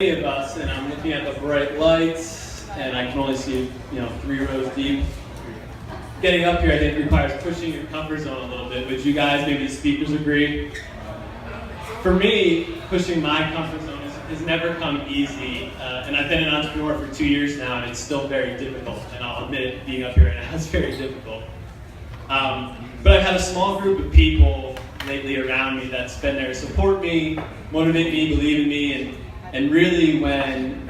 Of us, and I'm looking at the bright lights, and I can only see 3 rows deep. Getting up here, I think, requires pushing your comfort zone a little bit. Would you guys, maybe the speakers, agree? For me, pushing my comfort zone has never come easy, and I've been an entrepreneur for 2 years now, and it's still very difficult. And I'll admit it, being up here right now is very difficult. But I've had a small group of people lately around me that's been there to support me, motivate me, believe in me, and really when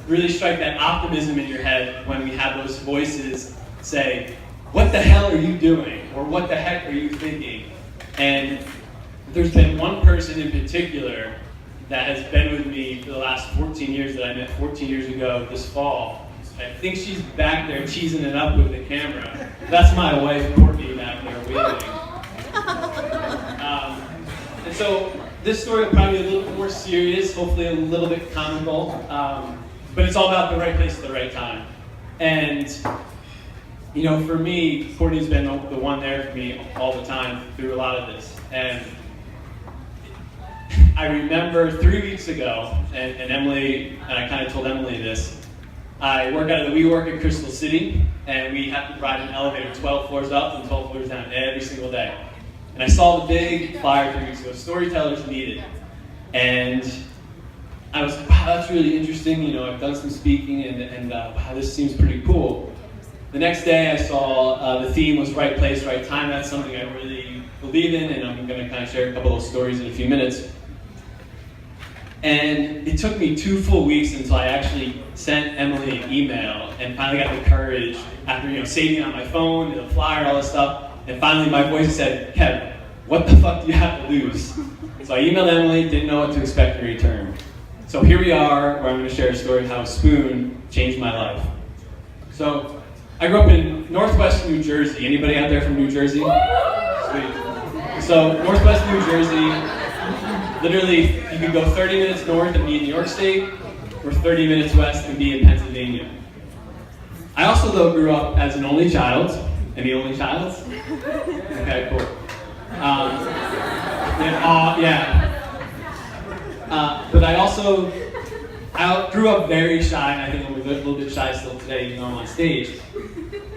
really strike that optimism in your head when we have those voices say, what the hell are you doing? Or what the heck are you thinking? And there's been one person in particular that has been with me for the last 14 years that I met 14 years ago this fall. I think she's back there cheesing it up with the camera. That's my wife, Courtney, back there waving. And so this story will probably be a little bit more serious, hopefully a little bit comical, but it's all about the right place at the right time. And, for me, Courtney's been the one there for me all the time through a lot of this. And I remember 3 weeks ago, and Emily, and I kind of told Emily this, I work out of the WeWork in Crystal City, and we have to ride an elevator 12 floors up and 12 floors down every single day. And I saw the big flyer 3 weeks ago, Storytellers needed. And I was like, wow, that's really interesting. I've done some speaking, and wow, this seems pretty cool. The next day I saw the theme was right place, right time. That's something I really believe in, and I'm going to kind of share a couple of those stories in a few minutes. And it took me 2 full weeks until I actually sent Emily an email and finally got the courage after saving on my phone, the flyer, all this stuff. And finally my voice said, Kev, what the fuck do you have to lose? So I emailed Emily, didn't know what to expect in return. So here we are, where I'm going to share a story of how a spoon changed my life. So I grew up in Northwest New Jersey. Anybody out there from New Jersey? Sweet. So Northwest New Jersey, literally you can go 30 minutes north and be in New York State, or 30 minutes west and be in Pennsylvania. I also, though, grew up as an only child. Any only child? Okay, cool. But I grew up very shy, and I think I'm a little bit shy still today, even though I'm on stage.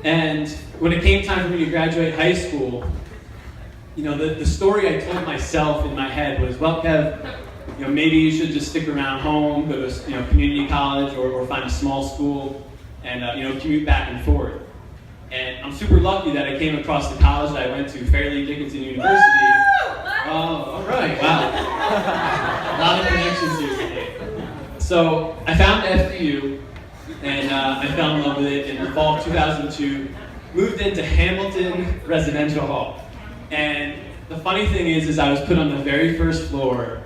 And when it came time for me to graduate high school, the story I told myself in my head was, well, Kev, maybe you should just stick around home, go to community college, or find a small school, and commute back and forth. And I'm super lucky that I came across the college that I went to, Fairleigh Dickinson University. Oh, all right, wow. A lot of connections here today. So I found FDU, and I fell in love with it in the fall of 2002, moved into Hamilton Residential Hall. And the funny thing is I was put on the very first floor,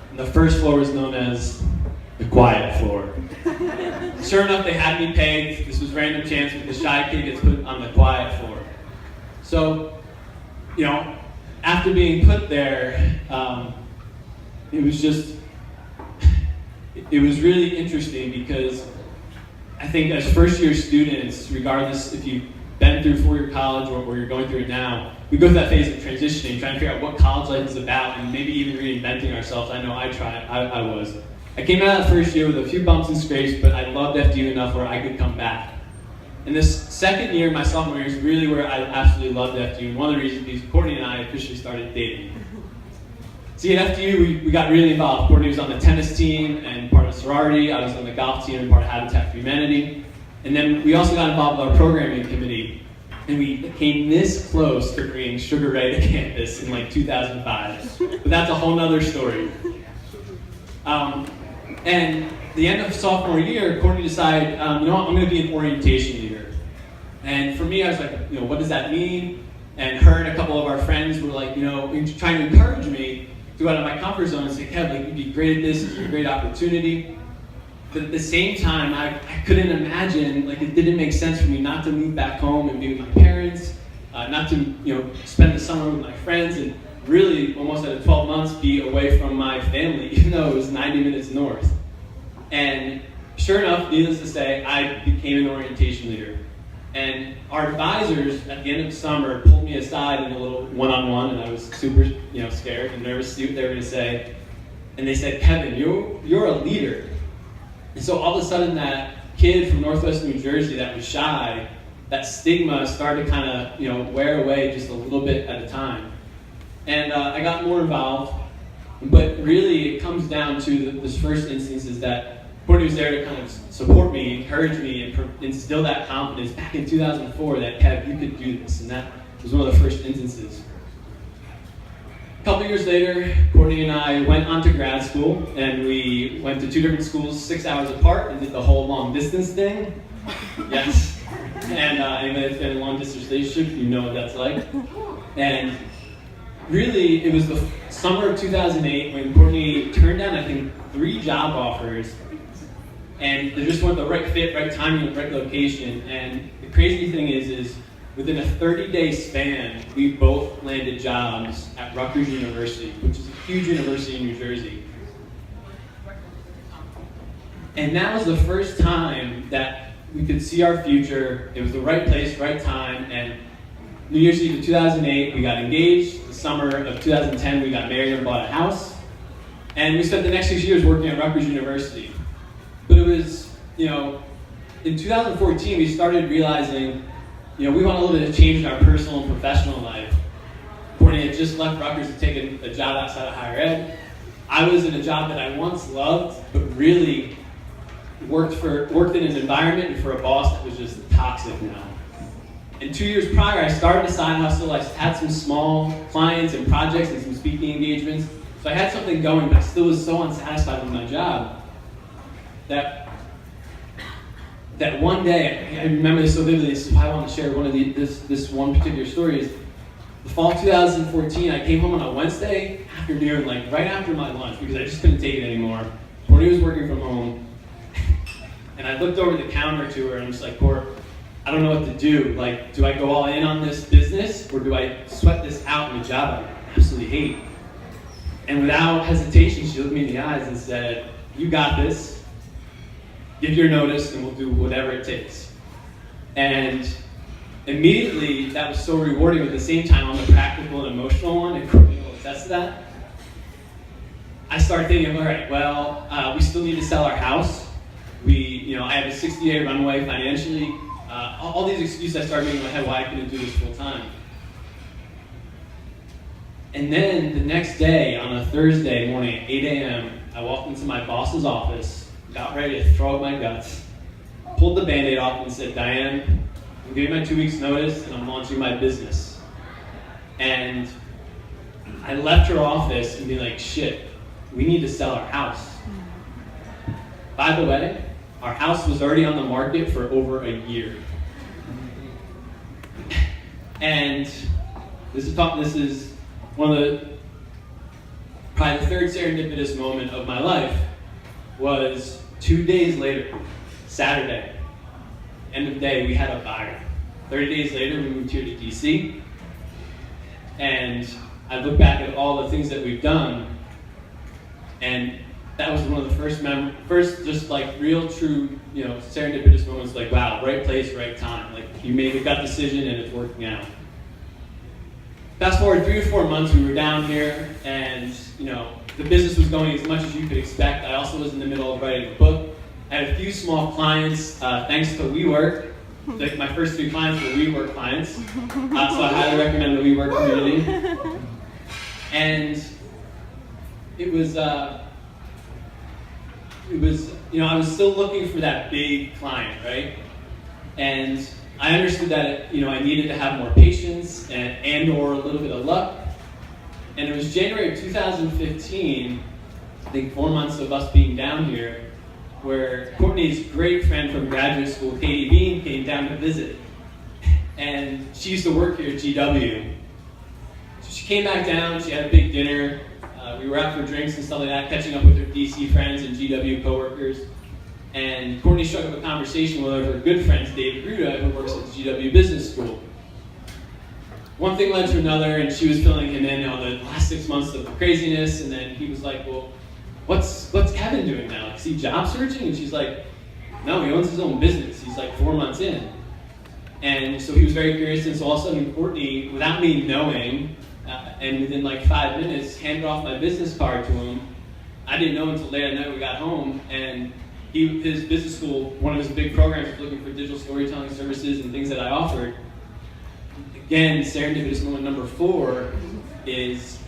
and the first floor was known as the quiet floor. Sure enough, they had me pegged. This was random chance, but the shy kid gets put on the quiet floor. So, after being put there, it was really interesting because I think as first-year students, regardless if you've been through four-year college or you're going through it now, we go through that phase of transitioning, trying to figure out what college life is about, and maybe even reinventing ourselves. I know I was. I came out of that first year with a few bumps and scrapes, but I loved FDU enough where I could come back. And this second year, my sophomore year, is really where I absolutely loved FDU. And one of the reasons is Courtney and I officially started dating. See, at FDU, we got really involved. Courtney was on the tennis team and part of the sorority. I was on the golf team and part of Habitat for Humanity. And then we also got involved with our programming committee. And we came this close to bringing Sugar Ray to campus in like 2005. But that's a whole nother story. And the end of sophomore year, Courtney decided, I'm going to be an orientation leader. And for me, I was like, what does that mean? And her and a couple of our friends were like, trying to encourage me to go out of my comfort zone and say, Kev, you'd be great at this, it's a great opportunity. But at the same time, I couldn't imagine, it didn't make sense for me not to move back home and be with my parents, not to, spend the summer with my friends, and really, almost at 12 months, be away from my family, even though it was 90 minutes north. And sure enough, needless to say, I became an orientation leader. And our advisors, at the end of the summer, pulled me aside in a little one-on-one, and I was super, scared and nervous to see what they were going to say. And they said, Kevin, you're a leader. And so all of a sudden that kid from Northwest New Jersey that was shy, that stigma started to kind of wear away just a little bit at a time. And I got more involved, but really it comes down to this first instance is that Courtney was there to kind of support me, encourage me, and instill that confidence back in 2004 that, Kev, you could do this. And that was one of the first instances. A couple years later, Courtney and I went on to grad school, and we went to 2 different schools 6 hours apart and did the whole long distance thing. Yes. And anybody that's been in a long distance relationship, you know what that's like. And really, it was the summer of 2008 when Courtney turned down, I think, 3 job offers. And they just weren't the right fit, right timing, right location. And the crazy thing is within a 30-day span, we both landed jobs at Rutgers University, which is a huge university in New Jersey. And that was the first time that we could see our future. It was the right place, right time. And New Year's Eve of 2008, we got engaged. The summer of 2010, we got married and bought a house. And we spent the next 6 years working at Rutgers University. But it was, in 2014, we started realizing, we want a little bit of change in our personal and professional life. Courtney had just left Rutgers to take a job outside of higher ed. I was in a job that I once loved, but really worked in an environment and for a boss that was just toxic now. And 2 years prior, I started a side hustle. I had some small clients and projects and some speaking engagements. So I had something going, but I still was so unsatisfied with my job that one day, I remember this so vividly, this is why I want to share this one particular story, is the fall of 2014, I came home on a Wednesday afternoon, like right after my lunch, because I just couldn't take it anymore. Courtney was working from home, and I looked over the counter to her, and I'm just like, Court, I don't know what to do. Like, do I go all in on this business, or do I sweat this out in a job I absolutely hate? And without hesitation, she looked me in the eyes and said, you got this. Give your notice, and we'll do whatever it takes. And immediately, that was so rewarding. But at the same time, on the practical and emotional one, and Courtney will attest to that, I started thinking, all right, well, we still need to sell our house. I have a 60-day runway financially. All these excuses I started making in my head why I couldn't do this full time. And then the next day, on a Thursday morning at 8 a.m., I walked into my boss's office, got ready to throw up my guts, pulled the Band-Aid off and said, Diane, I'm giving my 2 weeks notice and I'm launching my business. And I left her office and be like, shit, we need to sell our house. By the way, our house was already on the market for over a year. And this is one of probably the third serendipitous moment of my life was 2 days later, Saturday, end of day, we had a buyer. 30 days later, we moved here to DC. And I look back at all the things that we've done, and that was one of the first just like real, true, serendipitous moments. Like, wow, right place, right time. Like, you made a gut decision, and it's working out. Fast forward 3 to 4 months, we were down here, and the business was going as much as you could expect. I also was in the middle of writing a book. I had a few small clients, thanks to WeWork. Like, my first 3 clients were WeWork clients, so I highly recommend the WeWork community. And it was, I was still looking for that big client, right? And I understood that, I needed to have more patience and or a little bit of luck. And it was January of 2015, I think 4 months of us being down here, where Courtney's great friend from graduate school, Katie Bean, came down to visit. And she used to work here at GW. So she came back down, she had a big dinner. We were out for drinks and stuff like that, catching up with her DC friends and GW coworkers. And Courtney struck up a conversation with one of her good friends, David Gruda, who works at the GW Business School. One thing led to another, and she was filling him in on the last 6 months of the craziness, and then he was like, well, what's Kevin doing now? Is he job searching? And she's like, no, he owns his own business. He's like 4 months in. And so he was very curious, and so all of a sudden Courtney, without me knowing, and within like 5 minutes, handed off my business card to him I didn't know until late at night we got home, and his business school, one of his big programs was looking for digital storytelling services and things that I offered. Again, serendipitous moment number 4 is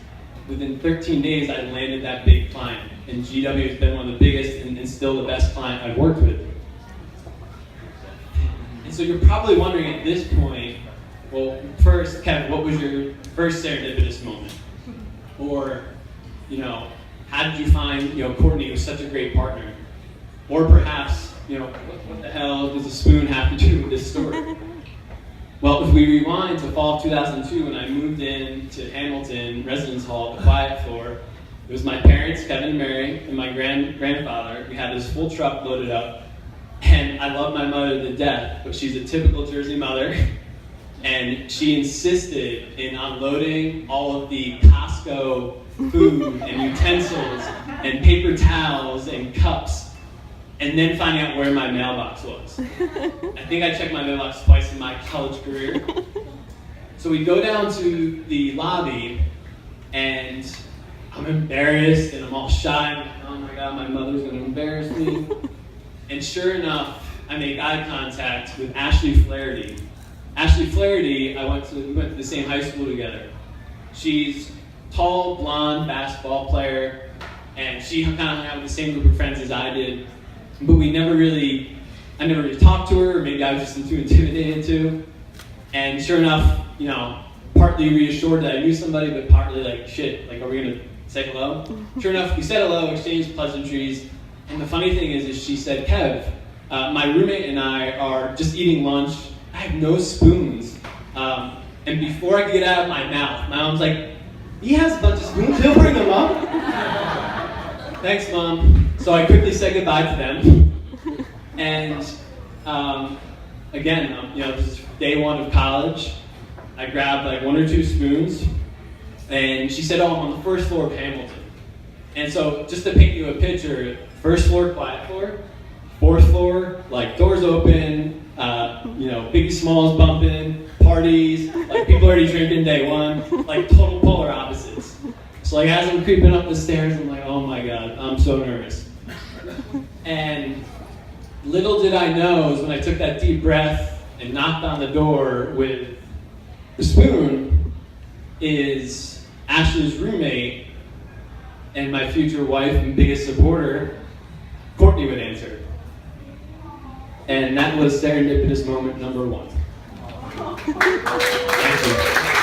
within 13 days I landed that big client. And GW has been one of the biggest and still the best client I've worked with. And so you're probably wondering at this point, well, first, Kevin, what was your first serendipitous moment? Or, how did you find, Courtney was such a great partner? Or perhaps, what the hell does a spoon have to do with this story? Well, if we rewind to fall of 2002 when I moved in to Hamilton Residence Hall, the quiet floor, it was my parents, Kevin and Mary, and my grandfather. We had this full truck loaded up, and I love my mother to death, but she's a typical Jersey mother, and she insisted in unloading all of the Costco food and utensils and paper towels and cups, and then finding out where my mailbox was. I think I checked my mailbox twice in my college career. So we go down to the lobby, and I'm embarrassed, and I'm all shy. I'm like, oh my God, my mother's gonna embarrass me. And sure enough, I make eye contact with Ashley Flaherty. Ashley Flaherty, we went to the same high school together. She's tall, blonde basketball player, and she kind of hung out with the same group of friends as I did. But I never really talked to her, or maybe I was just too intimidated to. And sure enough, partly reassured that I knew somebody, but partly like, shit, are we gonna say hello? Sure enough, we said hello, exchanged pleasantries. And the funny thing is she said, Kev, my roommate and I are just eating lunch. I have no spoons. And before I could get out of my mouth, my mom's like, he has a bunch of spoons, he'll bring them up. Thanks, Mom. So I quickly said goodbye to them. And again, this is day 1 of college. I grabbed 1 or 2 spoons, and she said, oh, I'm on the first floor of Hamilton. And so just to paint you a picture, first floor, quiet floor, 4th floor, doors open, Biggie Smalls bumping, parties, people already drinking day 1, total polar opposites. So as I'm creeping up the stairs, I'm like, oh my God, I'm so nervous. And little did I know is when I took that deep breath and knocked on the door with the spoon is Ashley's roommate and my future wife and biggest supporter, Courtney, would answer. And that was serendipitous moment number 1. Thank you.